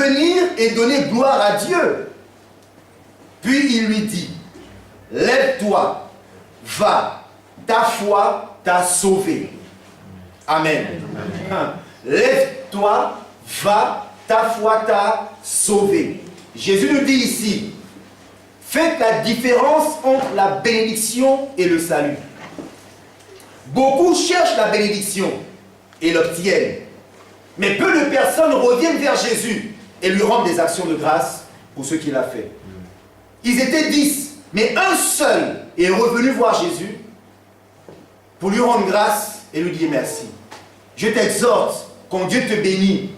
venir et donner gloire à Dieu. Puis il lui dit, lève-toi, va, ta foi t'a sauvé. Amen. Amen. Lève-toi, va, ta foi t'a sauvé. Jésus nous dit ici, faites la différence entre la bénédiction et le salut. Beaucoup cherchent la bénédiction et l'obtiennent. Mais peu de personnes reviennent vers Jésus et lui rendent des actions de grâce pour ce qu'il a fait. Ils étaient 10, mais un seul est revenu voir Jésus pour lui rendre grâce et lui dire merci. Je t'exhorte, quand Dieu te bénit,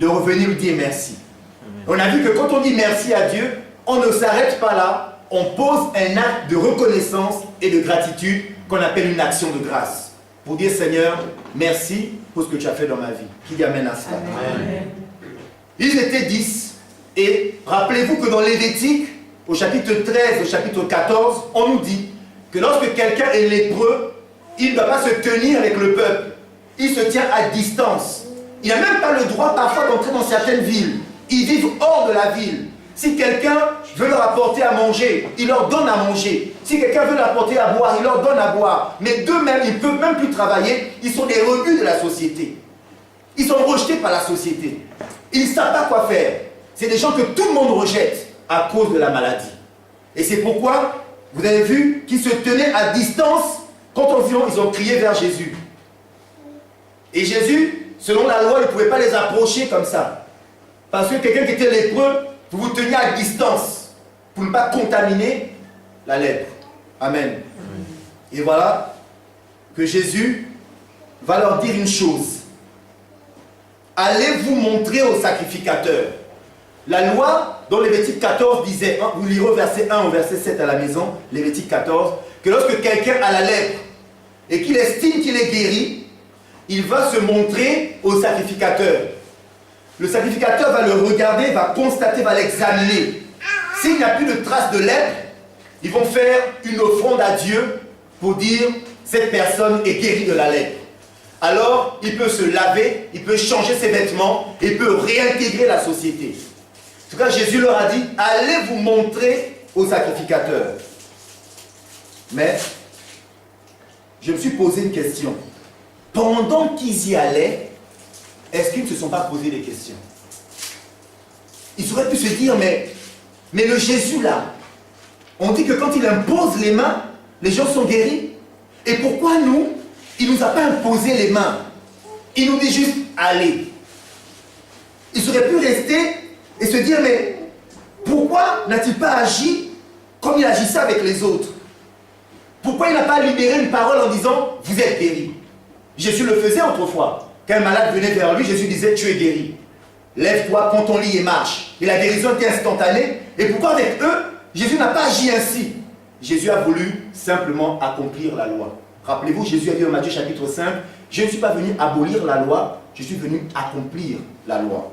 de revenir lui dire merci. On a vu que quand on dit merci à Dieu, on ne s'arrête pas là, on pose un acte de reconnaissance et de gratitude qu'on appelle une action de grâce. Pour dire Seigneur, merci pour ce que tu as fait dans ma vie. Qui dit amen à cela. Amen. Ils étaient 10 et rappelez-vous que dans Lévitique, au chapitre 13, au chapitre 14, on nous dit que lorsque quelqu'un est lépreux, il ne doit pas se tenir avec le peuple. Il se tient à distance. Il n'a même pas le droit parfois d'entrer dans certaines villes. Ils vivent hors de la ville. Si quelqu'un veut leur apporter à manger, il leur donne à manger. Si quelqu'un veut leur apporter à boire, il leur donne à boire. Mais d'eux-mêmes, ils ne peuvent même plus travailler. Ils sont des rebuts de la société. Ils sont rejetés par la société. Ils ne savent pas quoi faire. C'est des gens que tout le monde rejette à cause de la maladie. Et c'est pourquoi, vous avez vu qu'ils se tenaient à distance quand ils ont crié vers Jésus. Et Jésus, selon la loi, il ne pouvait pas les approcher comme ça. Parce que quelqu'un qui était lépreux, vous vous teniez à distance pour ne pas contaminer la lèpre. Amen. Et voilà que Jésus va leur dire une chose. Allez vous montrer au sacrificateur. La loi, dans Lévitique 14, disait, vous lirez verset 1 au verset 7 à la maison, Lévitique 14, que lorsque quelqu'un a la lèpre et qu'il estime qu'il est guéri, il va se montrer au sacrificateur. Le sacrificateur va le regarder, va constater, va l'examiner. S'il n'y a plus de traces de lèpre, ils vont faire une offrande à Dieu pour dire cette personne est guérie de la lèpre. Alors, il peut se laver, il peut changer ses vêtements, il peut réintégrer la société. En tout cas, Jésus leur a dit, allez vous montrer au sacrificateur. Mais, je me suis posé une question. Pendant qu'ils y allaient, est-ce qu'ils ne se sont pas posé des questions? Ils auraient pu se dire, mais le Jésus là, on dit que quand il impose les mains, les gens sont guéris. Et pourquoi nous, il ne nous a pas imposé les mains? Il nous dit juste, allez. Ils auraient pu rester et se dire, mais pourquoi n'a-t-il pas agi comme il agissait avec les autres? Pourquoi il n'a pas libéré une parole en disant, vous êtes guéris? Jésus le faisait autrefois. Quand un malade venait vers lui, Jésus disait, tu es guéri. Lève-toi, prends ton lit et marche. Et la guérison était instantanée. Et pourquoi avec eux, Jésus n'a pas agi ainsi? Jésus a voulu simplement accomplir la loi. Rappelez-vous, Jésus a dit dans Matthieu chapitre 5, je ne suis pas venu abolir la loi, je suis venu accomplir la loi.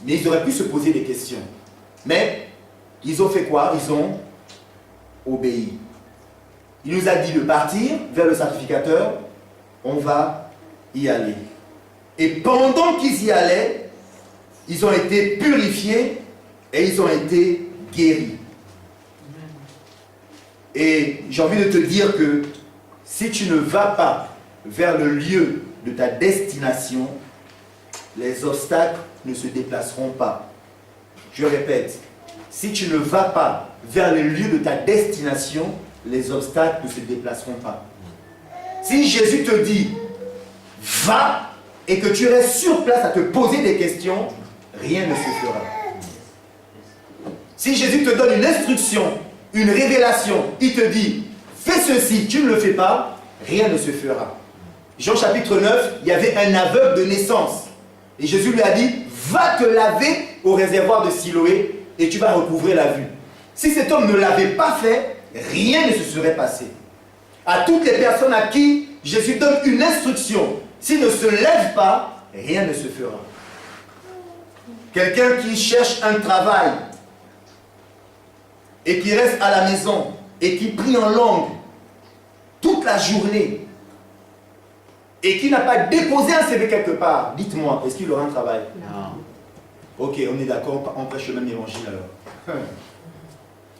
Mais ils auraient pu se poser des questions. Mais, ils ont fait quoi? Ils ont obéi. Il nous a dit de partir vers le sacrificateur, on va y aller. Et pendant qu'ils y allaient, ils ont été purifiés et ils ont été guéris. Et j'ai envie de te dire que si tu ne vas pas vers le lieu de ta destination, les obstacles ne se déplaceront pas. Je répète, si tu ne vas pas vers le lieu de ta destination, les obstacles ne se déplaceront pas. Si Jésus te dit, va, et que tu restes sur place à te poser des questions, rien ne se fera. Si Jésus te donne une instruction, une révélation, il te dit, fais ceci, tu ne le fais pas, rien ne se fera. Jean chapitre 9, il y avait un aveugle de naissance. Et Jésus lui a dit, va te laver au réservoir de Siloé et tu vas recouvrer la vue. Si cet homme ne l'avait pas fait, rien ne se serait passé. À toutes les personnes à qui Jésus donne une instruction, s'il ne se lève pas, rien ne se fera. Quelqu'un qui cherche un travail et qui reste à la maison et qui prie en langue toute la journée et qui n'a pas déposé un CV quelque part, dites-moi, est-ce qu'il aura un travail? Non. Ok, on est d'accord, on prêche le même évangile alors.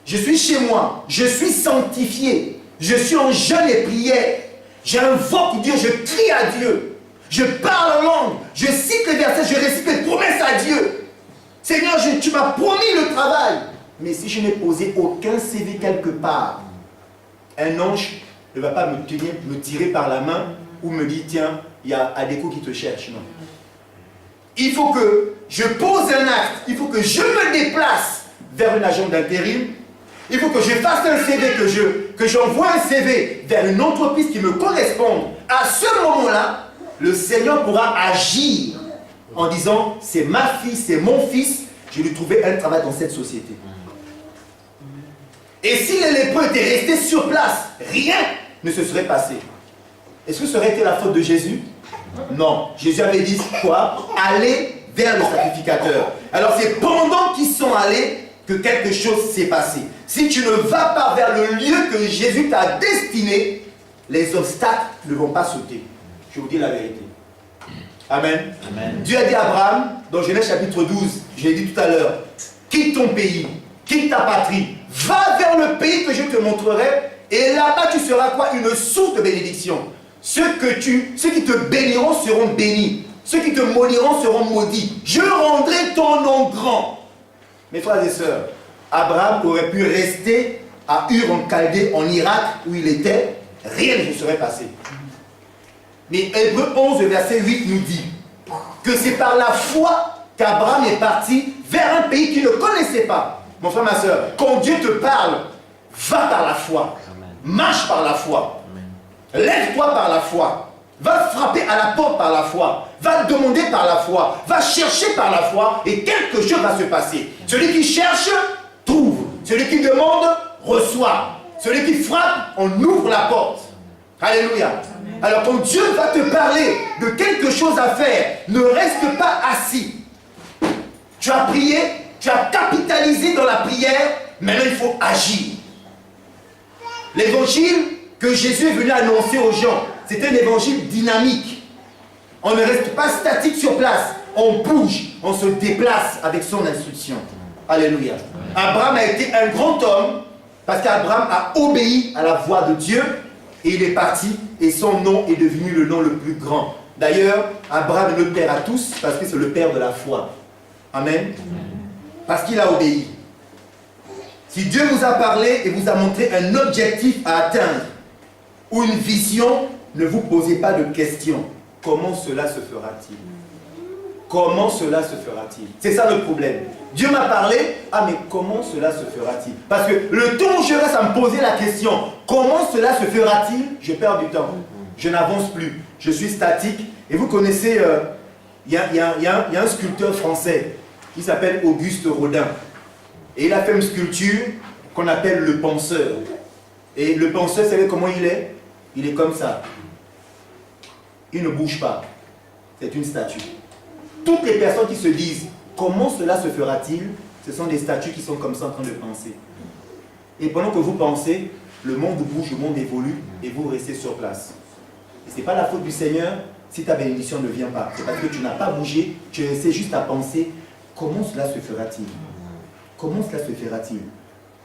Je suis chez moi, je suis sanctifié, je suis en jeûne et prière, j'invoque Dieu, je crie à Dieu, je parle en langue, je cite les versets, je récite les promesses à Dieu. Seigneur, tu m'as promis le travail. Mais si je n'ai posé aucun CV quelque part, un ange ne va pas me tirer par la main ou me dire, tiens, il y a Adéco qui te cherche. Non. Il faut que je pose un acte, il faut que je me déplace vers une agence d'intérim, il faut que je fasse un CV, que j'envoie un CV vers une entreprise qui me corresponde. À ce moment-là, le Seigneur pourra agir en disant, c'est ma fille, c'est mon fils, je lui trouver un travail dans cette société. Et si les lépreux étaient restés sur place, rien ne se serait passé. Est-ce que ça aurait été la faute de Jésus? Non. Jésus avait dit quoi? Allez vers le sacrificateur. Alors c'est pendant qu'ils sont allés que quelque chose s'est passé. Si tu ne vas pas vers le lieu que Jésus t'a destiné, les obstacles ne vont pas sauter. Je vous dis la vérité. Amen. Amen. Dieu a dit à Abraham, dans Genèse chapitre 12, je l'ai dit tout à l'heure, quitte ton pays, quitte ta patrie, va vers le pays que je te montrerai, et là-bas tu seras quoi? Une source de bénédiction. Ceux qui te béniront seront bénis, ceux qui te maudiront seront maudits. Je rendrai ton nom grand. Mes frères et sœurs, Abraham aurait pu rester à Ur en Chaldée, en Irak, où il était, rien ne se serait passé. Mais Hébreux 11, verset 8 nous dit que c'est par la foi qu'Abraham est parti vers un pays qu'il ne connaissait pas. Mon frère, ma soeur, quand Dieu te parle, va par la foi. Amen. Marche par la foi. Lève-toi par la foi. Va frapper à la porte par la foi. Va demander par la foi. Va chercher par la foi et quelque chose va se passer. Celui qui cherche, trouve. Celui qui demande, reçoit. Celui qui frappe, on ouvre la porte. Alléluia. Amen. Alors quand Dieu va te parler de quelque chose à faire, ne reste pas assis. Tu as prié, tu as capitalisé dans la prière, maintenant il faut agir. L'évangile que Jésus est venu annoncer aux gens, c'est un évangile dynamique. On ne reste pas statique sur place, on bouge, on se déplace avec son instruction. Alléluia. Abraham a été un grand homme parce qu'Abraham a obéi à la voix de Dieu et il est parti et son nom est devenu le nom le plus grand. D'ailleurs, Abraham est le père à tous parce que c'est le père de la foi. Amen. Parce qu'il a obéi. Si Dieu vous a parlé et vous a montré un objectif à atteindre ou une vision, ne vous posez pas de questions. Comment cela se fera-t-il? Comment cela se fera-t-il? C'est ça le problème. Dieu m'a parlé, ah mais comment cela se fera-t-il? Parce que le temps où je reste à me poser la question, comment cela se fera-t-il? Je perds du temps. Je n'avance plus. Je suis statique. Et vous connaissez, il y a un sculpteur français qui s'appelle Auguste Rodin. Et il a fait une sculpture qu'on appelle le penseur. Et le penseur, vous savez comment il est? Il est comme ça. Il ne bouge pas. C'est une statue. Toutes les personnes qui se disent comment cela se fera-t-il, ce sont des statues qui sont comme ça en train de penser. Et pendant que vous pensez, le monde bouge, le monde évolue et vous restez sur place. Et ce n'est pas la faute du Seigneur si ta bénédiction ne vient pas. C'est parce que tu n'as pas bougé, tu essaies juste à penser comment cela se fera-t-il? Comment cela se fera-t-il?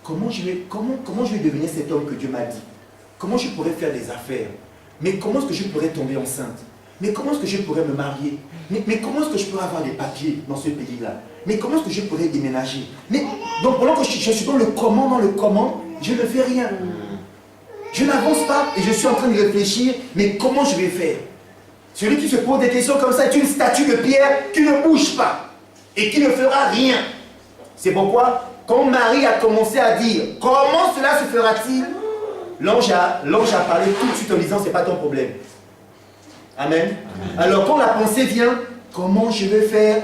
Comment je vais devenir cet homme que Dieu m'a dit? Comment je pourrais faire des affaires? Mais comment est-ce que je pourrais tomber enceinte? Mais comment est-ce que je pourrais me marier? Mais comment est-ce que je pourrais avoir des papiers dans ce pays-là? Mais comment est-ce que je pourrais déménager? Donc pendant que je suis dans le comment, je ne fais rien. Je n'avance pas et je suis en train de réfléchir, mais comment je vais faire? Celui qui se pose des questions comme ça est une statue de pierre qui ne bouge pas et qui ne fera rien. C'est pourquoi, quand Marie a commencé à dire « Comment cela se fera-t-il » l'ange a parlé tout de suite en disant « C'est pas ton problème. » Amen. Alors quand la pensée vient « Comment je vais faire ?»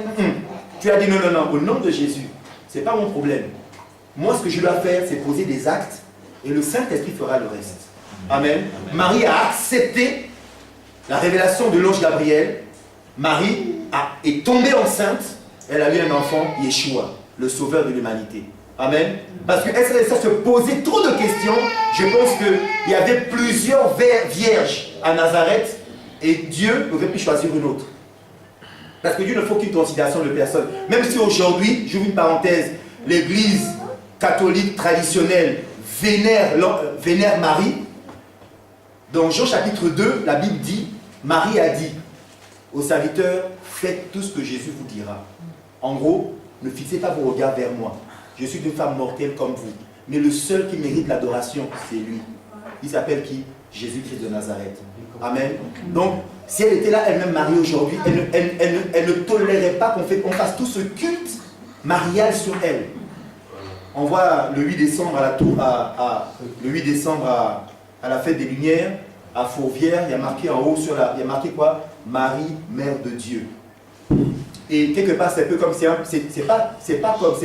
Tu as dit « Non, au nom de Jésus, ce n'est pas mon problème. Moi, ce que je dois faire, c'est poser des actes et le Saint-Esprit fera le reste. » Amen. Marie a accepté la révélation de l'ange Gabriel. Marie est tombée enceinte. Elle a eu un enfant, Yeshua, le sauveur de l'humanité. Amen. Parce qu'elle se posait trop de questions. Je pense qu'il y avait plusieurs vierges à Nazareth et Dieu aurait pu choisir une autre. Parce que Dieu ne faut qu'une considération de personne. Même si aujourd'hui, j'ouvre une parenthèse, l'église catholique traditionnelle vénère Marie, dans Jean chapitre 2, la Bible dit, Marie a dit aux serviteurs, faites tout ce que Jésus vous dira. En gros, ne fixez pas vos regards vers moi. Je suis une femme mortelle comme vous. Mais le seul qui mérite l'adoration, c'est lui. Il s'appelle qui? Jésus-Christ de Nazareth. Amen. Donc, si elle était là, elle-même mariée aujourd'hui, elle ne tolérerait pas qu'on fasse tout ce culte marial sur elle. On voit le 8 décembre le 8 décembre à la fête des Lumières, à Fourvière, il y a marqué en haut il y a marqué quoi? Marie, mère de Dieu. Et quelque part, c'est un peu comme c'est pas comme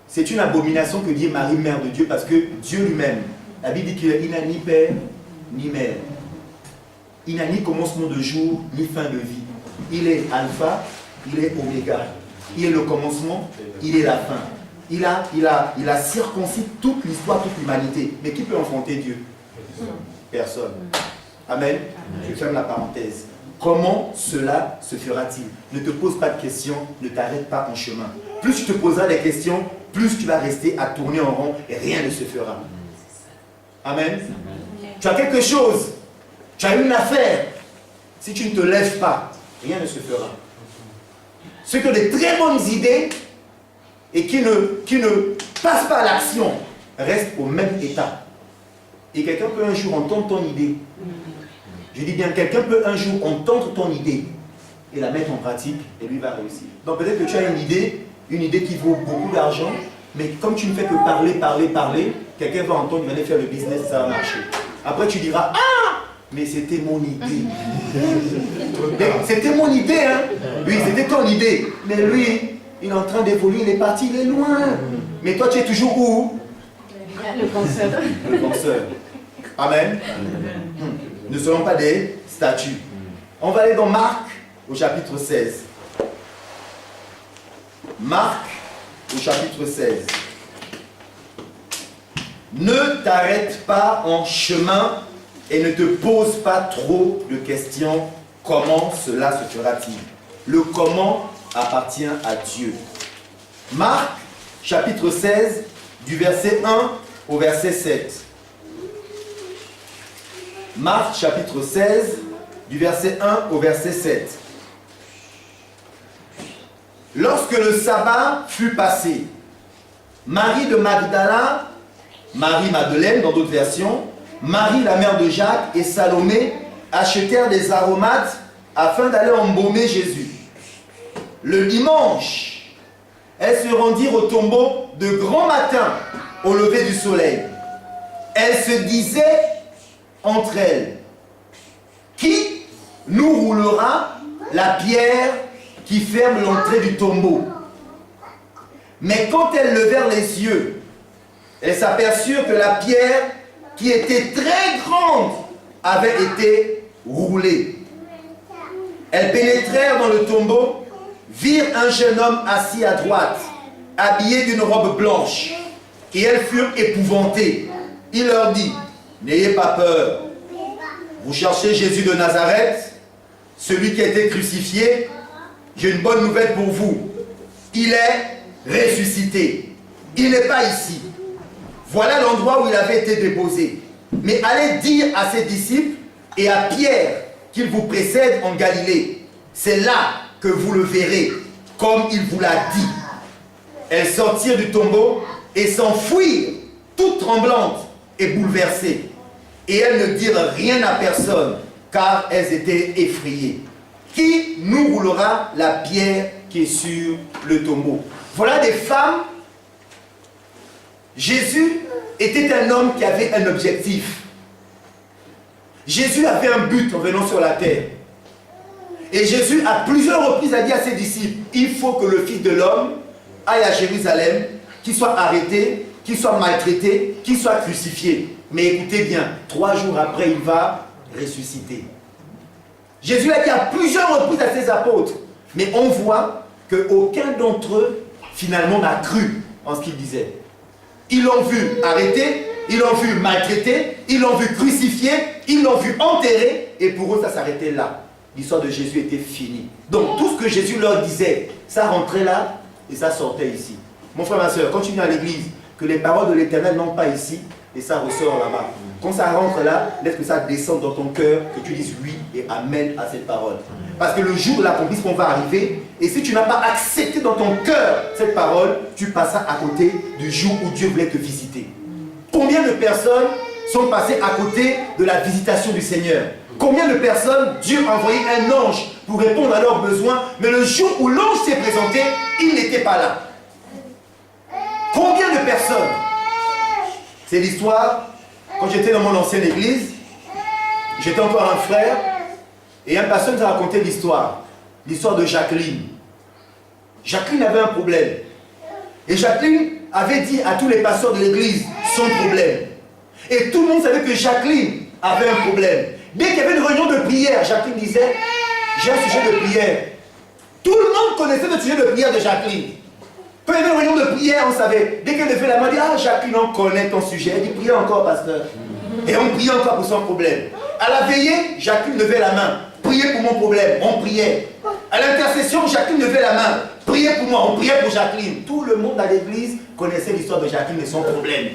c'est une abomination que dit Marie, mère de Dieu, parce que Dieu lui-même, la Bible dit qu'il n'a ni père ni mère. Il n'a ni commencement de jour, ni fin de vie. Il est alpha, il est oméga. Il est le commencement, il est la fin. Il a circoncis toute l'histoire, toute l'humanité. Mais qui peut affronter Dieu? Personne. Amen. Je ferme la parenthèse. Comment cela se fera-t-il? Ne te pose pas de questions, ne t'arrête pas en chemin. Plus tu te poseras des questions, plus tu vas rester à tourner en rond et rien ne se fera. Amen. Tu as quelque chose, tu as une affaire. Si tu ne te lèves pas, rien ne se fera. Ceux qui ont des très bonnes idées et qui ne passent pas à l'action restent au même état. Et quelqu'un peut un jour entendre ton idée. Je dis bien, quelqu'un peut un jour entendre ton idée et la mettre en pratique et lui va réussir. Donc peut-être que tu as une idée qui vaut beaucoup d'argent, mais comme tu ne fais que parler, quelqu'un va entendre, il va aller faire le business et ça va marcher. Après tu diras, ah, mais c'était mon idée. C'était mon idée, hein. Oui, c'était ton idée. Mais lui, il est en train d'évoluer, il est parti, il est loin. Mais toi, tu es toujours où? Le penseur. Le penseur. Amen. Ne serons pas des statues. On va aller dans Marc au chapitre 16. Marc au chapitre 16. Ne t'arrête pas en chemin et ne te pose pas trop de questions. Comment cela se fera-t-il? Le comment appartient à Dieu. Marc chapitre 16 du verset 1 au verset 7. Marc chapitre 16, du verset 1 au verset 7. Lorsque le sabbat fut passé, Marie de Magdala, Marie-Madeleine dans d'autres versions, Marie la mère de Jacques et Salomé achetèrent des aromates afin d'aller embaumer Jésus. Le dimanche, elles se rendirent au tombeau de grand matin au lever du soleil. Elles se disaient entre elles, qui nous roulera la pierre qui ferme l'entrée du tombeau? Mais quand elles levèrent les yeux, elles s'aperçurent que la pierre, qui était très grande, avait été roulée. Elles pénétrèrent dans le tombeau, virent un jeune homme assis à droite, habillé d'une robe blanche, et elles furent épouvantées. Il leur dit, n'ayez pas peur. Vous cherchez Jésus de Nazareth, celui qui a été crucifié. J'ai une bonne nouvelle pour vous. Il est ressuscité. Il n'est pas ici. Voilà l'endroit où il avait été déposé. Mais allez dire à ses disciples et à Pierre qu'il vous précède en Galilée. C'est là que vous le verrez, comme il vous l'a dit. Elles sortirent du tombeau et s'enfuirent, toutes tremblantes et bouleversées. Et elles ne dirent rien à personne, car elles étaient effrayées. Qui nous roulera la pierre qui est sur le tombeau? Voilà des femmes. Jésus était un homme qui avait un objectif. Jésus avait un but en venant sur la terre. Et Jésus, à plusieurs reprises, a dit à ses disciples, il faut que le Fils de l'homme aille à Jérusalem, qu'il soit arrêté, qu'il soit maltraité, qu'il soit crucifié. Mais écoutez bien, 3 jours après, il va ressusciter. Jésus a dit à plusieurs reprises à ses apôtres, mais on voit qu'aucun d'entre eux, finalement, n'a cru en ce qu'il disait. Ils l'ont vu arrêté, ils l'ont vu maltraité, ils l'ont vu crucifié, ils l'ont vu enterré, et pour eux, ça s'arrêtait là. l'histoire de Jésus était finie. Donc tout ce que Jésus leur disait, ça rentrait là et ça sortait ici. Mon frère, ma soeur, quand tu viens à l'église, que les paroles de l'Éternel n'entrent pas ici et ça ressort là-bas. Quand ça rentre là, laisse que ça descende dans ton cœur, que tu dises oui et amen à cette parole. Parce que le jour de l'accomplissement va arriver, et si tu n'as pas accepté dans ton cœur cette parole, tu passeras à côté du jour où Dieu voulait te visiter. Combien de personnes sont passées à côté de la visitation du Seigneur? Combien de personnes Dieu a envoyé un ange pour répondre à leurs besoins, mais le jour où l'ange s'est présenté, il n'était pas là? Combien de personnes? C'est l'histoire, quand j'étais dans mon ancienne église, j'étais encore un frère, et un pasteur nous a raconté l'histoire de Jacqueline. Jacqueline avait un problème. Et Jacqueline avait dit à tous les pasteurs de l'église son problème. Et tout le monde savait que Jacqueline avait un problème. Dès qu'il y avait une réunion de prière, Jacqueline disait, j'ai un sujet de prière. Tout le monde connaissait le sujet de prière de Jacqueline. Quand il y avait une réunion de prière, on savait. Dès qu'elle levait la main, on dit, ah Jacqueline, on connaît ton sujet. Elle dit, priez encore, pasteur. Et on priait encore pour son problème. À la veillée, Jacqueline levait la main. Priez pour mon problème. On priait. À l'intercession, Jacqueline levait la main. Priez pour moi. On priait pour Jacqueline. Tout le monde à l'église connaissait l'histoire de Jacqueline et son problème.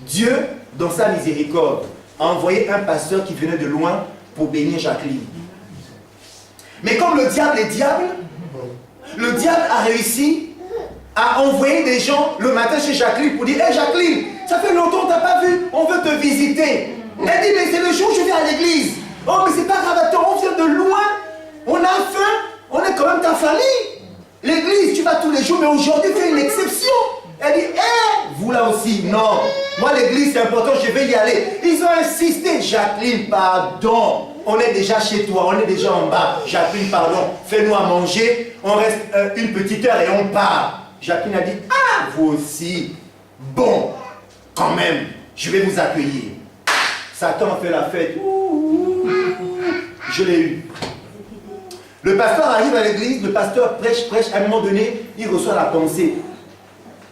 Dieu, dans sa miséricorde, a envoyé un pasteur qui venait de loin pour bénir Jacqueline. Mais comme le diable est diable, le diable a réussi à envoyer des gens le matin chez Jacqueline pour dire, hé Jacqueline, ça fait longtemps qu'on t'a pas vu, on veut te visiter. Elle dit, mais c'est le jour où je viens à l'église. Oh, mais c'est pas grave, attends, on vient de loin, on a faim, on est quand même ta famille. L'église, tu vas tous les jours, mais aujourd'hui, fais une exception. Elle dit, hé, vous là aussi, non. Moi, l'église, c'est important, je vais y aller. Ils ont insisté, Jacqueline, pardon. On est déjà chez toi, on est déjà en bas. Jacqueline, pardon, fais-nous à manger. On reste une petite heure et on part. Jacqueline a dit, ah, vous aussi. Bon, quand même, je vais vous accueillir. Satan a fait la fête. Je l'ai eu. Le pasteur arrive à l'église, le pasteur prêche. À un moment donné, il reçoit la pensée.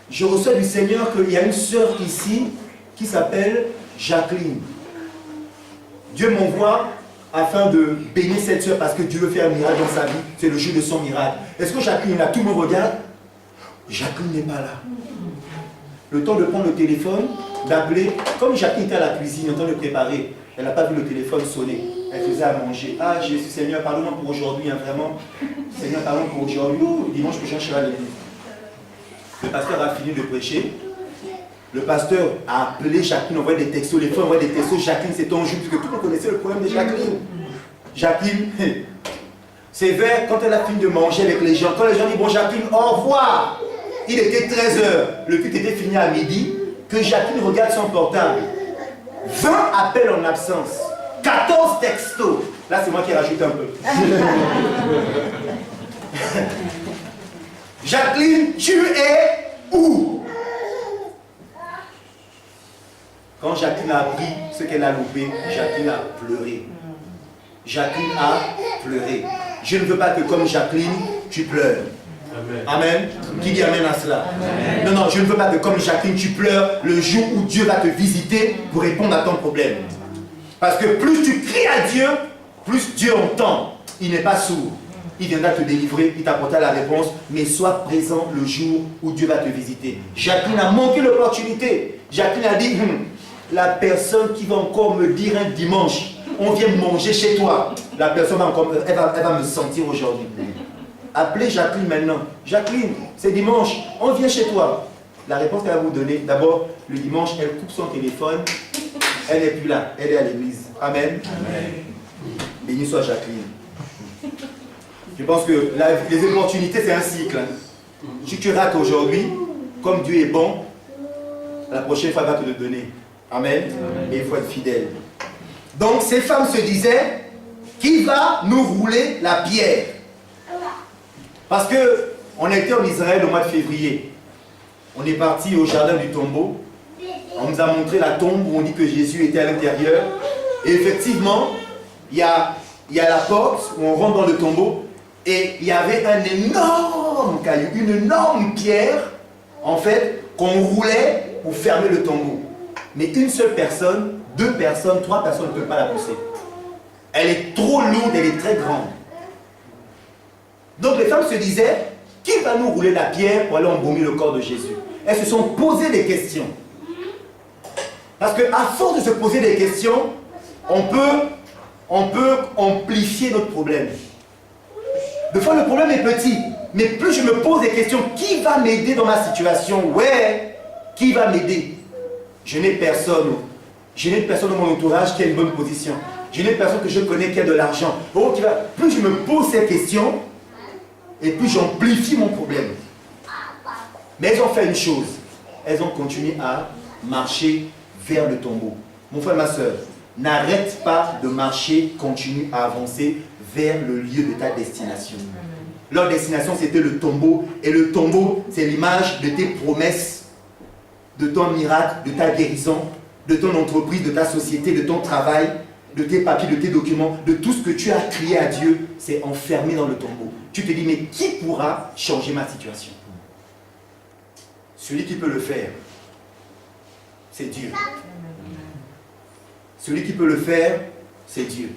Je reçois du Seigneur qu'il y a une sœur ici qui s'appelle Jacqueline. Dieu m'envoie afin de bénir cette sœur parce que Dieu veut faire un miracle dans sa vie. C'est le jour de son miracle. Est-ce que Jacqueline est là? Tout le monde regarde. Jacqueline n'est pas là. Le temps de prendre le téléphone, d'appeler. Comme Jacqueline était à la cuisine, en train de préparer, elle n'a pas vu le téléphone sonner. Elle faisait à manger. Ah Jésus, Seigneur, pardonne-moi pour aujourd'hui, hein, vraiment. Seigneur, pardonne-moi pour aujourd'hui. Dimanche prochain, je serai à l'église. Le pasteur a fini de prêcher. Le pasteur a appelé Jacqueline, envoyé des textos, les frères envoyaient des textos. Jacqueline, c'est ton jour, parce que tout le monde connaissait le problème de Jacqueline. Jacqueline, c'est vers quand elle a fini de manger avec les gens. Quand les gens disent, bon Jacqueline, au revoir. Il était 13 h, le culte était fini à midi, que Jacqueline regarde son portable. 20 appels en absence, 14 textos. Là, c'est moi qui rajoute un peu. Jacqueline, tu es où? Quand Jacqueline a appris ce qu'elle a loupé, Jacqueline a pleuré. Jacqueline a pleuré. Je ne veux pas que comme Jacqueline, tu pleures. Amen. Amen. Qui dit amen à cela? Amen. Non, non, je ne veux pas que comme Jacqueline, tu pleures le jour où Dieu va te visiter pour répondre à ton problème. Parce que plus tu cries à Dieu, plus Dieu entend. Il n'est pas sourd. Il viendra te délivrer, il t'apportera la réponse, mais sois présent le jour où Dieu va te visiter. Jacqueline a manqué l'opportunité. Jacqueline a dit, la personne qui va encore me dire un dimanche, on vient manger chez toi, la personne va encore, elle va me sentir aujourd'hui. Appelez Jacqueline maintenant. Jacqueline, c'est dimanche, on vient chez toi. La réponse qu'elle va vous donner, d'abord, le dimanche, elle coupe son téléphone, elle n'est plus là, elle est à l'église. Amen. Amen. Béni soit Jacqueline. Je pense que les opportunités, c'est un cycle. Si tu rates aujourd'hui, comme Dieu est bon, la prochaine fois, il va te le donner. Amen. Amen. Et il faut être fidèle. Donc, ces femmes se disaient, qui va nous rouler la pierre? Parce qu'on était en Israël au mois de février. On est parti au jardin du tombeau. On nous a montré la tombe où on dit que Jésus était à l'intérieur. Et effectivement, il y a la porte où on rentre dans le tombeau. Et il y avait un énorme caillou, une énorme pierre, en fait, qu'on roulait pour fermer le tombeau. Mais une seule personne, 2 personnes, 3 personnes ne peuvent pas la pousser. Elle est trop lourde, elle est très grande. Donc les femmes se disaient, qui va nous rouler la pierre pour aller embaumer le corps de Jésus? Elles se sont posées des questions. Parce qu'à force de se poser des questions, on peut amplifier notre problème. Des fois, le problème est petit, mais plus je me pose des questions, qui va m'aider dans ma situation? Ouais, qui va m'aider? Je n'ai personne. Je n'ai personne dans mon entourage qui a une bonne position. Je n'ai personne que je connais qui a de l'argent. Oh, plus je me pose ces questions, et plus j'amplifie mon problème. Mais elles ont fait une chose. Elles ont continué à marcher vers le tombeau. Mon frère, ma soeur, n'arrête pas de marcher, continue à avancer vers le lieu de ta destination. Leur destination, c'était le tombeau. Et le tombeau, c'est l'image de tes promesses, de ton miracle, de ta guérison, de ton entreprise, de ta société, de ton travail, de tes papiers, de tes documents, de tout ce que tu as crié à Dieu, c'est enfermé dans le tombeau. Tu te dis, mais qui pourra changer ma situation? Celui qui peut le faire, c'est Dieu. Celui qui peut le faire, c'est Dieu.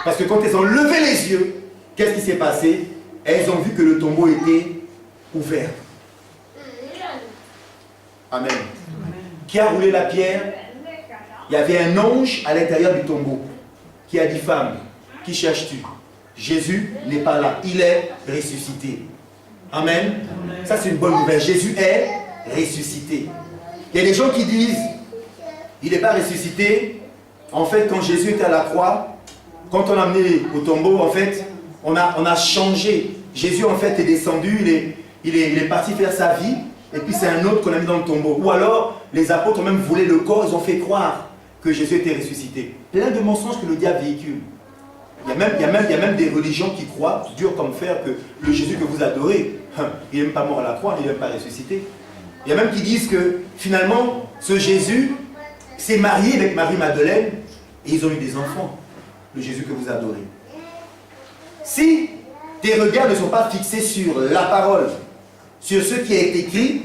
Parce que quand elles ont levé les yeux, qu'est-ce qui s'est passé? Elles ont vu que le tombeau était ouvert. Amen. Qui a roulé la pierre? Il y avait un ange à l'intérieur du tombeau qui a dit, femme, qui cherches-tu? Jésus n'est pas là, il est ressuscité. Amen. Ça c'est une bonne nouvelle. Jésus est ressuscité. Il y a des gens qui disent, il n'est pas ressuscité. En fait, quand Jésus était à la croix, quand on l'a amené au tombeau, en fait, on a changé. Jésus en fait est descendu, il est parti faire sa vie, et puis c'est un autre qu'on a mis dans le tombeau. Ou alors, les apôtres ont même volé le corps, ils ont fait croire que Jésus était ressuscité. Plein de mensonges que le diable véhicule. Il y a même des religions qui croient, dur comme fer, que le Jésus que vous adorez, il n'est même pas mort à la croix, il n'est même pas ressuscité. Il y a même qui disent que finalement, ce Jésus s'est marié avec Marie-Madeleine et ils ont eu des enfants. Le Jésus que vous adorez. Si tes regards ne sont pas fixés sur la parole, sur ce qui est écrit,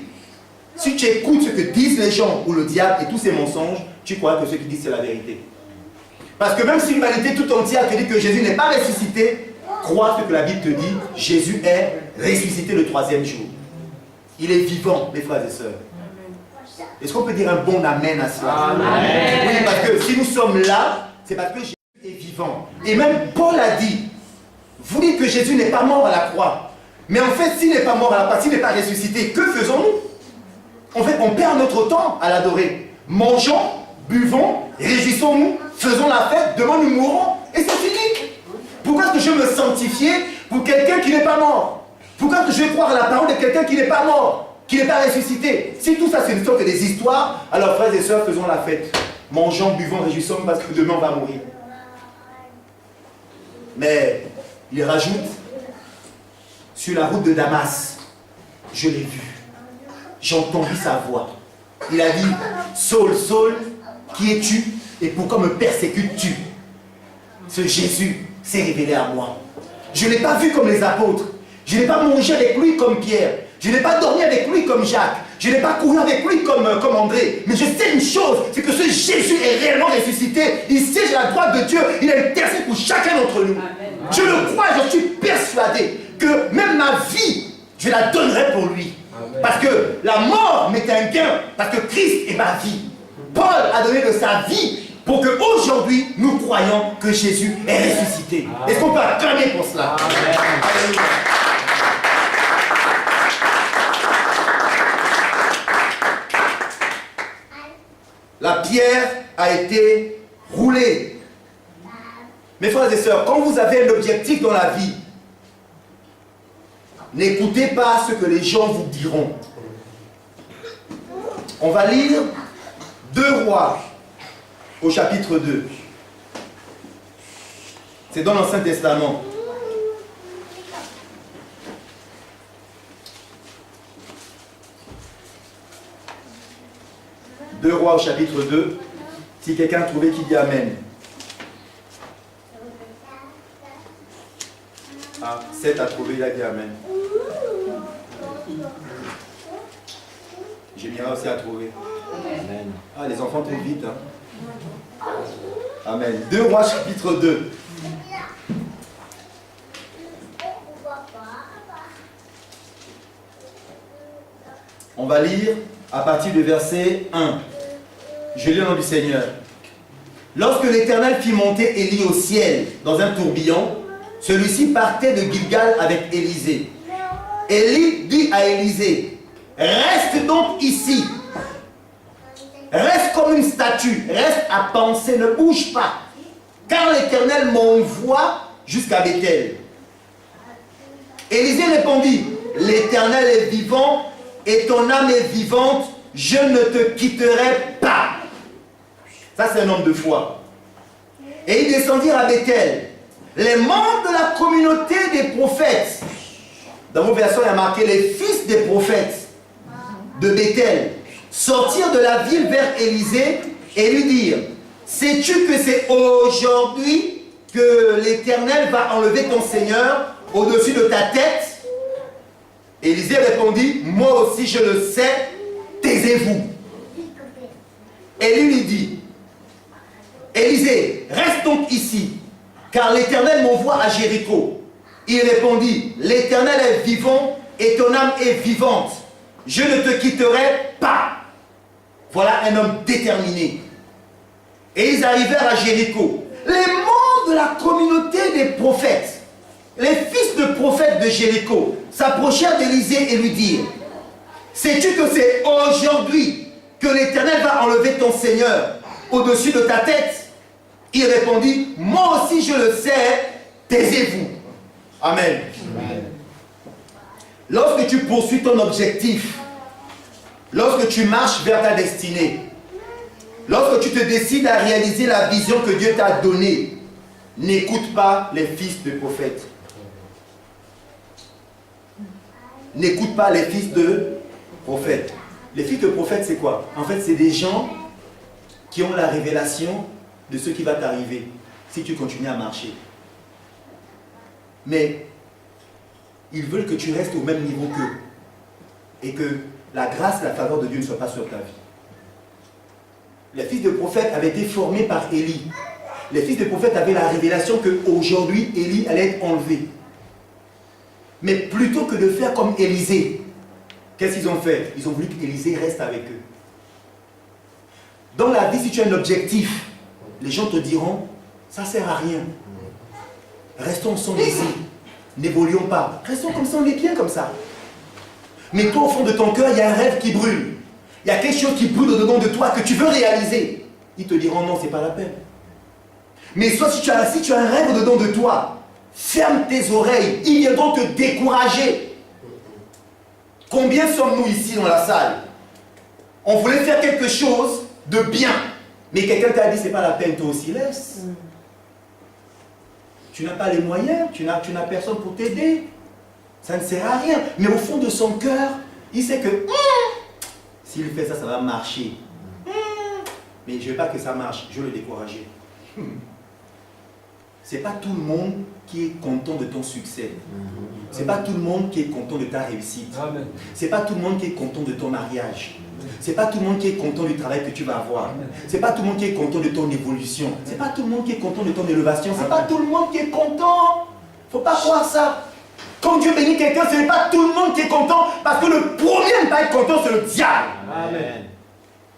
si tu écoutes ce que disent les gens ou le diable et tous ces mensonges, tu crois que ce qu'ils disent c'est la vérité. Parce que même si l'humanité tout entière te dit que Jésus n'est pas ressuscité, crois ce que la Bible te dit, Jésus est ressuscité le 3e jour. Il est vivant, mes frères et sœurs. Est-ce qu'on peut dire un bon amen à cela? Amen. Oui, parce que si nous sommes là, c'est parce que Jésus est vivant. Et même Paul a dit, vous dites que Jésus n'est pas mort à la croix. Mais en fait, s'il n'est pas mort à la croix, s'il n'est pas ressuscité, que faisons-nous? En fait, on perd notre temps à l'adorer. Mangeons, buvons, réjouissons-nous, faisons la fête, demain nous mourrons, et c'est fini. Pourquoi est-ce que je veux me sanctifier pour quelqu'un qui n'est pas mort? Pourquoi est-ce que je vais croire à la parole de quelqu'un qui n'est pas mort, qui n'est pas ressuscité? Si tout ça, ce ne sont que des histoires, alors frères et sœurs, faisons la fête. Mangeons, buvons, réjouissons-nous parce que demain on va mourir. Mais il rajoute, sur la route de Damas, je l'ai vu, j'ai entendu sa voix. Il a dit, Saul, Saul, qui es-tu et pourquoi me persécutes-tu? Ce Jésus s'est révélé à moi. Je ne l'ai pas vu comme les apôtres. Je n'ai pas mangé avec lui comme Pierre. Je n'ai pas dormi avec lui comme Jacques. Je n'ai pas couru avec lui comme André. Mais je sais une chose, c'est que ce Jésus est réellement ressuscité. Il siège à la droite de Dieu. Il intercède pour chacun d'entre nous. Amen. Je le crois, je suis persuadé que même ma vie, je la donnerai pour lui. Amen. Parce que la mort m'est un gain. Parce que Christ est ma vie. Paul a donné de sa vie pour qu'aujourd'hui, nous croyons que Jésus est ressuscité. Est-ce qu'on peut acclamer pour cela? Amen. Alléluia. La pierre a été roulée. Mes frères et sœurs, quand vous avez un objectif dans la vie, n'écoutez pas ce que les gens vous diront. On va lire 2 Rois au chapitre 2. C'est dans l'Ancien Testament. Deux Rois au chapitre 2. Si quelqu'un a trouvé, qui dit Amen. Ah, 7 a trouvé, il a dit Amen. Jémira aussi a trouvé. Amen. Ah, les enfants trouvent vite. Hein. Amen. 2 Rois chapitre 2. On va lire à partir du verset 1. Je lis au nom du Seigneur. Lorsque l'Éternel fit monter Élie au ciel dans un tourbillon, celui-ci partait de Gilgal avec Élisée. Élie dit à Élisée, reste donc ici. Reste comme une statue, reste à penser, ne bouge pas. Car l'Éternel m'envoie jusqu'à Bethel. Élisée répondit, l'Éternel est vivant et ton âme est vivante, je ne te quitterai pas. Ça, c'est un homme de foi. Et ils descendirent à Bethel. Les membres de la communauté des prophètes, dans vos versions, il y a marqué les fils des prophètes de Bethel, sortirent de la ville vers Élisée et lui dirent, sais-tu que c'est aujourd'hui que l'Éternel va enlever ton Seigneur au-dessus de ta tête? Élisée répondit, moi aussi je le sais, taisez-vous. Élie lui dit, Élisée, reste donc ici, car l'Éternel m'envoie à Jéricho. Il répondit, l'Éternel est vivant et ton âme est vivante. Je ne te quitterai pas. Voilà un homme déterminé. Et ils arrivèrent à Jéricho. Les membres de la communauté des prophètes, les fils de prophètes de Jéricho, s'approchèrent d'Élisée et lui dirent, sais-tu que c'est aujourd'hui que l'Éternel va enlever ton Seigneur au-dessus de ta tête? Il répondit, moi aussi je le sais, taisez-vous. Amen. Amen. Lorsque tu poursuis ton objectif, lorsque tu marches vers ta destinée, lorsque tu te décides à réaliser la vision que Dieu t'a donnée, n'écoute pas les fils de prophètes. N'écoute pas les fils de prophètes. Les fils de prophètes, c'est quoi? En fait, c'est des gens qui ont la révélation de ce qui va t'arriver si tu continues à marcher. Mais ils veulent que tu restes au même niveau qu'eux et que la grâce et la faveur de Dieu ne soient pas sur ta vie. Les fils de prophètes avaient été formés par Élie. Les fils de prophètes avaient la révélation qu'aujourd'hui, Élie allait être enlevé. Mais plutôt que de faire comme Élisée, qu'est-ce qu'ils ont fait? Ils ont voulu qu'Élisée reste avec eux. Dans la vie, si tu as un objectif, les gens te diront, ça ne sert à rien. Restons ensemble ici. N'évoluons pas. Restons comme ça, on est bien comme ça. Mais toi, au fond de ton cœur, il y a un rêve qui brûle. Il y a quelque chose qui brûle au-dedans de toi que tu veux réaliser. Ils te diront non, ce n'est pas la peine. Mais soit si tu as un rêve au-dedans de toi, ferme tes oreilles. Ils viendront te décourager. Combien sommes-nous ici dans la salle? On voulait faire quelque chose de bien. Mais quelqu'un t'a dit, c'est pas la peine, toi aussi, laisse. Tu n'as pas les moyens, tu n'as personne pour t'aider. Ça ne sert à rien. Mais au fond de son cœur, il sait que s'il fait ça, ça va marcher. Mais je ne veux pas que ça marche, je veux le décourager. Ce n'est pas tout le monde qui est content de ton succès. Ce n'est pas tout le monde qui est content de ta réussite. Ce n'est pas tout le monde qui est content de ton mariage. Ce n'est pas tout le monde qui est content du travail que tu vas avoir. Ce n'est pas tout le monde qui est content de ton évolution. Ce n'est pas tout le monde qui est content de ton élévation. Ce n'est pas tout le monde qui est content. Il ne faut pas croire ça. Quand Dieu bénit quelqu'un, ce n'est pas tout le monde qui est content, parce que le premier à ne pas être content, c'est le diable. Amen.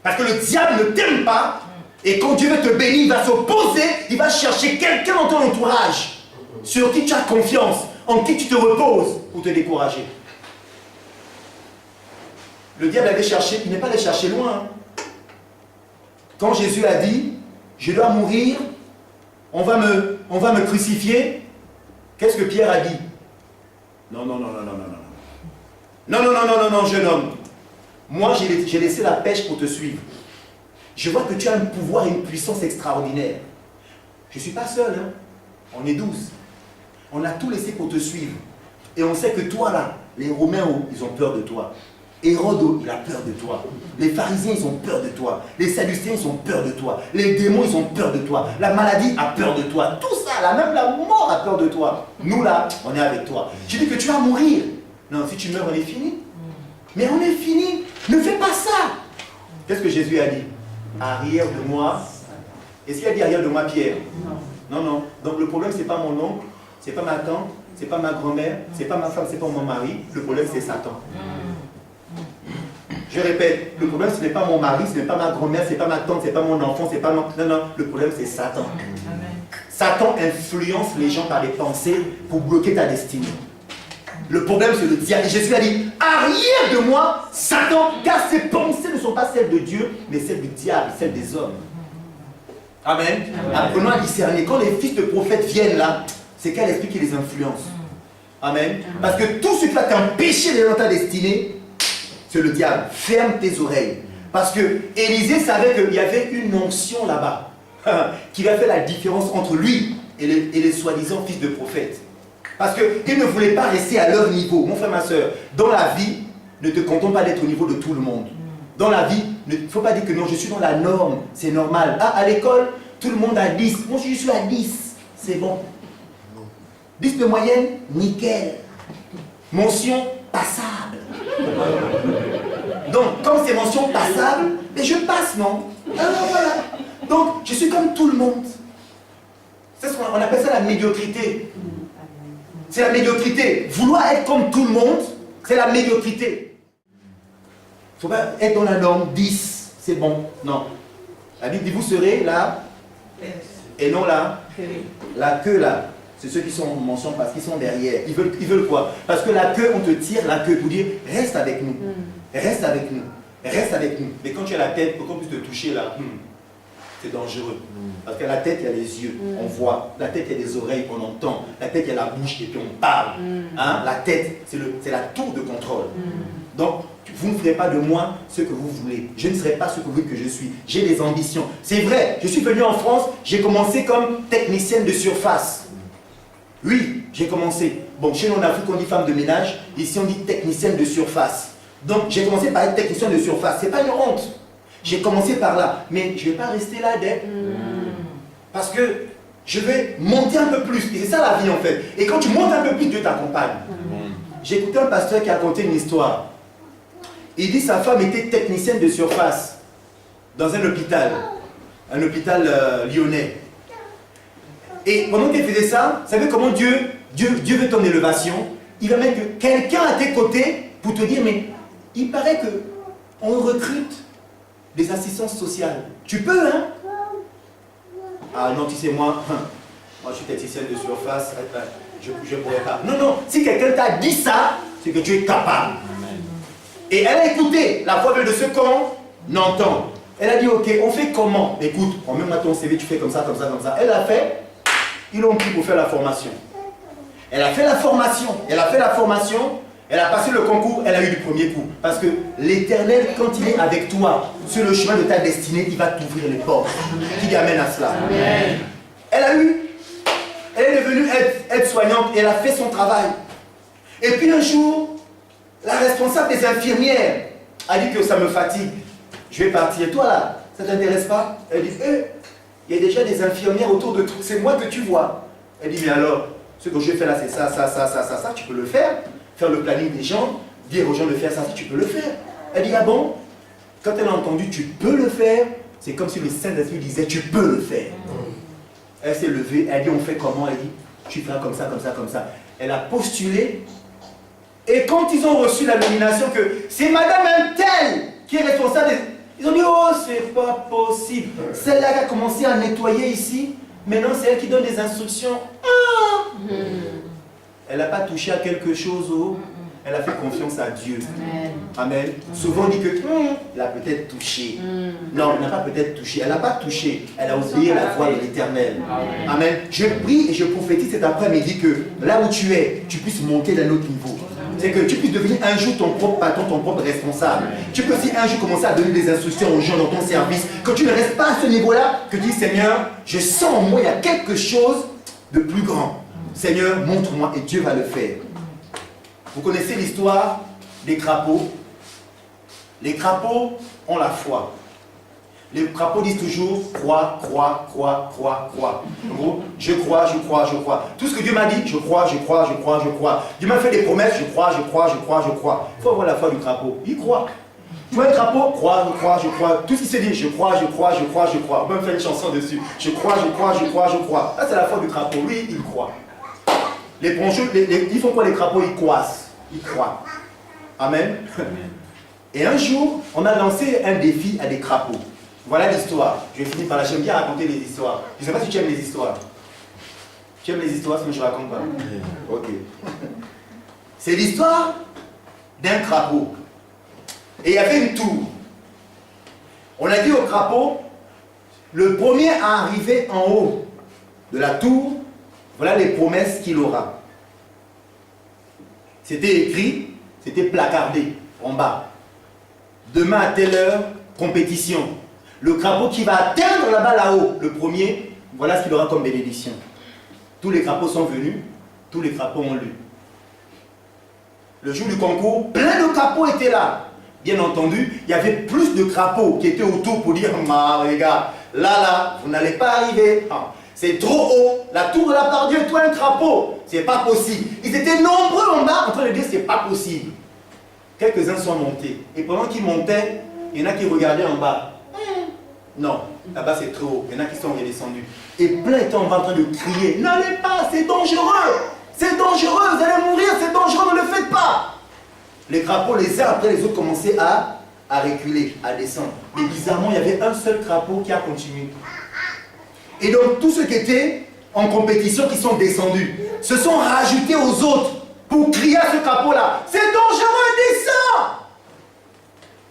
Parce que le diable ne t'aime pas, et quand Dieu veut te bénir, il va s'opposer, il va chercher quelqu'un dans ton entourage, sur qui tu as confiance, en qui tu te reposes, pour te décourager. Le diable allait chercher, il n'est pas allé chercher loin. Quand Jésus a dit, je dois mourir, on va me crucifier, qu'est-ce que Pierre a dit? Non, jeune homme. Moi, j'ai laissé la pêche pour te suivre. Je vois que tu as un pouvoir et une puissance extraordinaire. Je ne suis pas seul, hein. On est 12. On a tout laissé pour te suivre. Et on sait que toi, là, les Romains, ils ont peur de toi. Hérode, il a peur de toi. Les pharisiens, ils ont peur de toi. Les sadducéens, ils ont peur de toi. Les démons, ils ont peur de toi. La maladie a peur de toi. Tout ça, là, même la mort a peur de toi. Nous, là, on est avec toi. Tu dis que tu vas mourir. Non, si tu meurs, on est fini. Mais on est fini. Ne fais pas ça. Qu'est-ce que Jésus a dit? Arrière de moi. Est-ce qu'il a dit arrière de moi, Pierre? Non. Donc le problème, ce n'est pas mon oncle, ce n'est pas ma tante, ce n'est pas ma grand-mère, ce n'est pas ma femme, ce n'est pas mon mari. Le problème, c'est Satan. Je répète, le problème ce n'est pas mon mari, ce n'est pas ma grand-mère, ce n'est pas ma tante, ce n'est pas mon enfant, c'est pas mon... Non, non, le problème c'est Satan. Satan influence les gens par les pensées pour bloquer ta destinée. Le problème c'est le diable. Et Jésus a dit, arrière de moi, Satan, car ses pensées ne sont pas celles de Dieu, mais celles du diable, celles des hommes. Amen. Apprenons à discerner. Quand les fils de prophètes viennent là, c'est quel esprit qui les influence? Amen. Parce que tout ce qui va t'empêcher d'aller dans ta destinée, c'est le diable. Ferme tes oreilles. Parce que Élisée savait qu'il y avait une onction là-bas qui va faire la différence entre lui et les soi-disant fils de prophètes. Parce qu'il ne voulait pas rester à leur niveau. Mon frère, ma soeur, dans la vie, ne te contente pas d'être au niveau de tout le monde. Dans la vie, il ne faut pas dire que non, je suis dans la norme, c'est normal. Ah, à l'école, tout le monde a 10. Moi, je suis à 10. C'est bon. 10 de moyenne, nickel. Mention passable. Donc, comme c'est mention passable, mais je passe, non? Alors voilà. Donc, je suis comme tout le monde. C'est ce qu'on appelle ça la médiocrité. C'est la médiocrité. Vouloir être comme tout le monde, c'est la médiocrité. Il ne faut pas être dans la norme 10, c'est bon. Non. La Bible dit, vous serez là, et non là. La queue là. C'est ceux qui sont en mention parce qu'ils sont derrière. Ils veulent quoi? Parce que la queue, on te tire la queue pour dire, reste avec nous. Reste avec nous. Reste avec nous. Mais quand tu as la tête, pour qu'on puisse te toucher là, c'est dangereux. Parce qu'à la tête, il y a les yeux, on voit. La tête, il y a des oreilles, on entend. La tête, il y a la bouche et puis on parle. Hein? La tête, c'est la tour de contrôle. Donc, vous ne ferez pas de moi ce que vous voulez. Je ne serai pas ce que vous voulez que je suis. J'ai des ambitions. C'est vrai, je suis venu en France, j'ai commencé comme technicienne de surface. Oui, j'ai commencé. Bon, chez nous en Afrique, on dit femme de ménage. Ici, on dit technicienne de surface. Donc, j'ai commencé par être technicienne de surface. Ce n'est pas une honte. J'ai commencé par là. Mais je ne vais pas rester là d'être. Parce que je vais monter un peu plus. Et c'est ça la vie en fait. Et quand tu montes un peu plus, Dieu t'accompagne. J'ai écouté un pasteur qui a raconté une histoire. Il dit que sa femme était technicienne de surface dans un hôpital lyonnais. Et pendant qu'elle faisait ça, vous savez comment Dieu veut ton élévation? Il va mettre quelqu'un à tes côtés pour te dire, mais il paraît qu'on recrute des assistances sociales. Tu peux, hein? Ah non, tu sais, moi je suis technicienne de surface, je ne pourrais pas. Non, non, si quelqu'un t'a dit ça, c'est que tu es capable. Et elle a écouté la voix de ce qu'on entend. Elle a dit, ok, on fait comment? Écoute, prends-moi ton CV, tu fais comme ça, comme ça, comme ça. Elle a fait, ils l'ont pris pour faire la formation. Elle a fait la formation, elle a passé le concours, elle a eu du premier coup. Parce que l'Éternel, quand il est avec toi, sur le chemin de ta destinée, il va t'ouvrir les portes qui t'amènent à cela. Amen. Elle est devenue aide-soignante et elle a fait son travail. Et puis un jour, la responsable des infirmières a dit que ça me fatigue. Je vais partir. Toi là, ça ne t'intéresse pas? Elle dit, il y a déjà des infirmières autour de toi. C'est moi que tu vois. Elle dit, mais alors, ce que je vais faire là, c'est ça, tu peux le faire. Faire le planning des gens, dire aux gens de faire ça, tu peux le faire. Elle dit, ah bon? Quand elle a entendu, tu peux le faire, c'est comme si le Saint-Esprit disait, tu peux le faire. Elle s'est levée, elle dit, on fait comment? Elle dit, tu feras comme ça, comme ça, comme ça. Elle a postulé. Et quand ils ont reçu la nomination que c'est Madame un tel qui est responsable, ils ont dit, oh, c'est pas possible. Celle-là qui a commencé à nettoyer ici, maintenant c'est elle qui donne des instructions. Elle n'a pas touché à quelque chose, elle a fait confiance à Dieu. Amen. Souvent on dit que elle a peut-être touché. Non, elle n'a pas peut-être touché. Elle n'a pas touché. Elle a obéi à la voix de l'Éternel. Amen. Je prie et je prophétise cet après-midi que là où tu es, tu puisses monter d'un autre niveau. C'est que tu puisses devenir un jour ton propre patron, ton propre responsable. Tu peux aussi un jour commencer à donner des instructions aux gens dans ton service. Que tu ne restes pas à ce niveau-là, que tu dis, Seigneur, je sens en moi, il y a quelque chose de plus grand. Seigneur, montre-moi et Dieu va le faire. Vous connaissez l'histoire des crapauds? Les crapauds ont la foi. Les crapauds disent toujours crois, crois, crois, crois, crois. En gros, je crois, je crois, je crois. Tout ce que Dieu m'a dit, je crois, je crois, je crois, je crois. Dieu m'a fait des promesses, je crois, je crois, je crois, je crois. Il faut avoir la foi du crapaud. Il croit. Tu vois un crapaud, crois, je crois, je crois. Tout ce qui se dit, je crois, je crois, je crois, je crois. On peut même faire une chanson dessus. Je crois, je crois, je crois, je crois. Ça, c'est la foi du crapaud. Oui, il croit. Les broncheux, ils font quoi les crapauds? Ils croissent. Ils croient. Amen. Et un jour, on a lancé un défi à des crapauds. Voilà l'histoire. Je vais finir par là. J'aime bien raconter les histoires. Je ne sais pas si tu aimes les histoires. Tu aimes les histoires, sinon je ne raconte pas. Ok. C'est l'histoire d'un crapaud. Et il y avait une tour. On a dit au crapaud, le premier à arriver en haut de la tour, voilà les promesses qu'il aura. C'était écrit, c'était placardé en bas. Demain à telle heure, compétition. Le crapaud qui va atteindre là-bas là-haut, le premier, voilà ce qu'il aura comme bénédiction. Tous les crapauds sont venus, tous les crapauds ont lu. Le jour du concours, plein de crapauds étaient là. Bien entendu, il y avait plus de crapauds qui étaient autour pour dire les gars, là, vous n'allez pas arriver. Ah, c'est trop haut. La tour de la part Dieu, toi un crapaud. C'est pas possible. Ils étaient nombreux en bas en train de dire c'est pas possible. Quelques-uns sont montés. Et pendant qu'ils montaient, il y en a qui regardaient en bas. Non, là-bas c'est trop haut. Il y en a qui sont redescendus. Et plein étaient en train de crier, n'allez pas, c'est dangereux. C'est dangereux, vous allez mourir, c'est dangereux, ne le faites pas. Les crapauds, les uns après les autres, commençaient à reculer, à descendre. Mais bizarrement, il y avait un seul crapaud qui a continué. Et donc, tous ceux qui étaient en compétition, qui sont descendus, se sont rajoutés aux autres pour crier à ce crapaud-là. C'est dangereux, descends!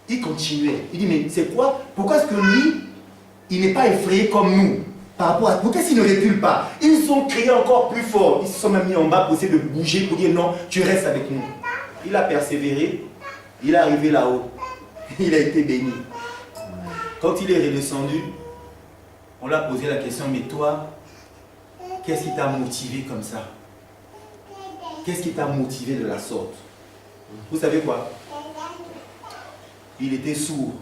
Il continuait. Il dit, mais c'est quoi? Pourquoi est-ce que lui, il n'est pas effrayé comme nous? Par rapport à... Pourquoi est-ce qu'il ne recule pas? Ils ont crié encore plus fort. Ils se sont même mis en bas pour essayer de bouger, pour dire non, tu restes avec nous. Il a persévéré, il est arrivé là-haut, il a été béni. Quand il est redescendu, on lui a posé la question, mais toi, qu'est-ce qui t'a motivé comme ça? Qu'est-ce qui t'a motivé de la sorte? Vous savez quoi? Il était sourd.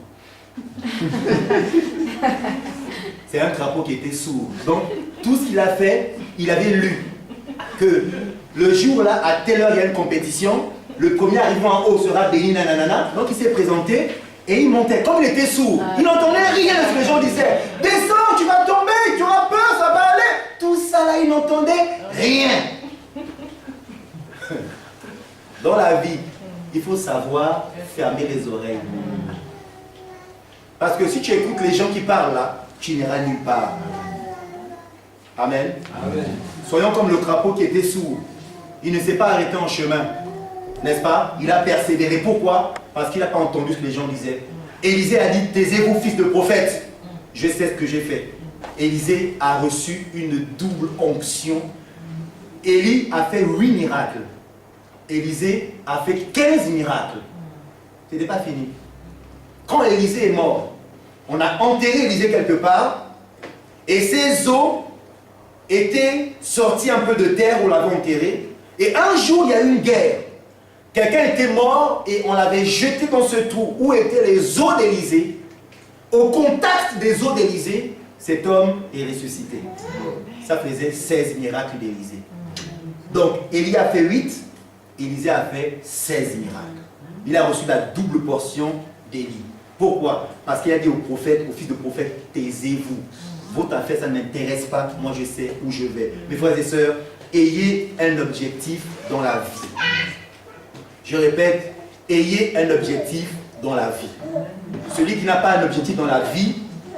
C'est un crapaud qui était sourd. Donc, tout ce qu'il a fait, il avait lu que le jour-là, à telle heure, il y a une compétition. Le premier arrivant en haut sera béni, nanana. Donc il s'est présenté et il montait. Comme il était sourd, il n'entendait rien de ce que les gens disaient. Descends, tu vas tomber, tu auras peur, ça va aller. Tout ça là, il n'entendait rien. Dans la vie, il faut savoir fermer les oreilles. Parce que si tu écoutes les gens qui parlent là, tu n'iras nulle part. Amen. Amen. Soyons comme le crapaud qui était sourd. Il ne s'est pas arrêté en chemin. N'est-ce pas? Il a persévéré. Pourquoi? Parce qu'il n'a pas entendu ce que les gens disaient. Élisée a dit, taisez-vous fils de prophète. Je sais ce que j'ai fait. Élisée a reçu une double onction. Élie a fait 8 miracles. Élisée a fait 15 miracles. Ce n'était pas fini. Quand Élisée est mort, on a enterré Élisée quelque part et ses os étaient sortis un peu de terre où on l'avait enterré. Et un jour, il y a eu une guerre. Quelqu'un était mort et on l'avait jeté dans ce trou où étaient les os d'Élisée. Au contact des os d'Élisée, cet homme est ressuscité. Ça faisait 16 miracles d'Élisée. Donc, Élie a fait 8, Élisée a fait 16 miracles. Il a reçu la double portion d'Élie. Pourquoi? Parce qu'il a dit au prophète, au fils de prophète, taisez-vous. Votre affaire, ça ne m'intéresse pas, moi je sais où je vais. Mes frères et sœurs, ayez un objectif dans la vie. Je répète, ayez un objectif dans la vie. Celui qui n'a pas un objectif dans la vie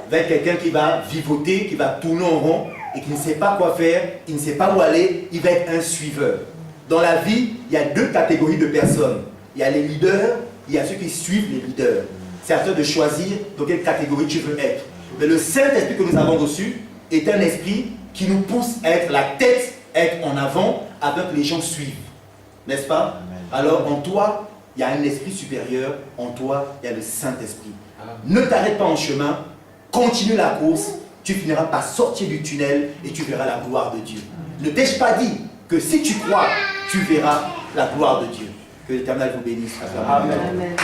va être quelqu'un qui va vivoter, qui va tourner en rond et qui ne sait pas quoi faire, il ne sait pas où aller, il va être un suiveur. Dans la vie, il y a 2 catégories de personnes. Il y a les leaders, il y a ceux qui suivent les leaders. C'est à toi de choisir dans quelle catégorie tu veux être. Mais le Saint-Esprit que nous avons reçu est un esprit qui nous pousse à être la tête, à être en avant, afin que les gens suivent. N'est-ce pas? Alors en toi, il y a un esprit supérieur, en toi, il y a le Saint-Esprit. Ne t'arrête pas en chemin, continue la course, tu finiras par sortir du tunnel et tu verras la gloire de Dieu. Ne t'ai-je pas dit que si tu crois, tu verras la gloire de Dieu? Que l'Éternel vous bénisse. Amen. Amen.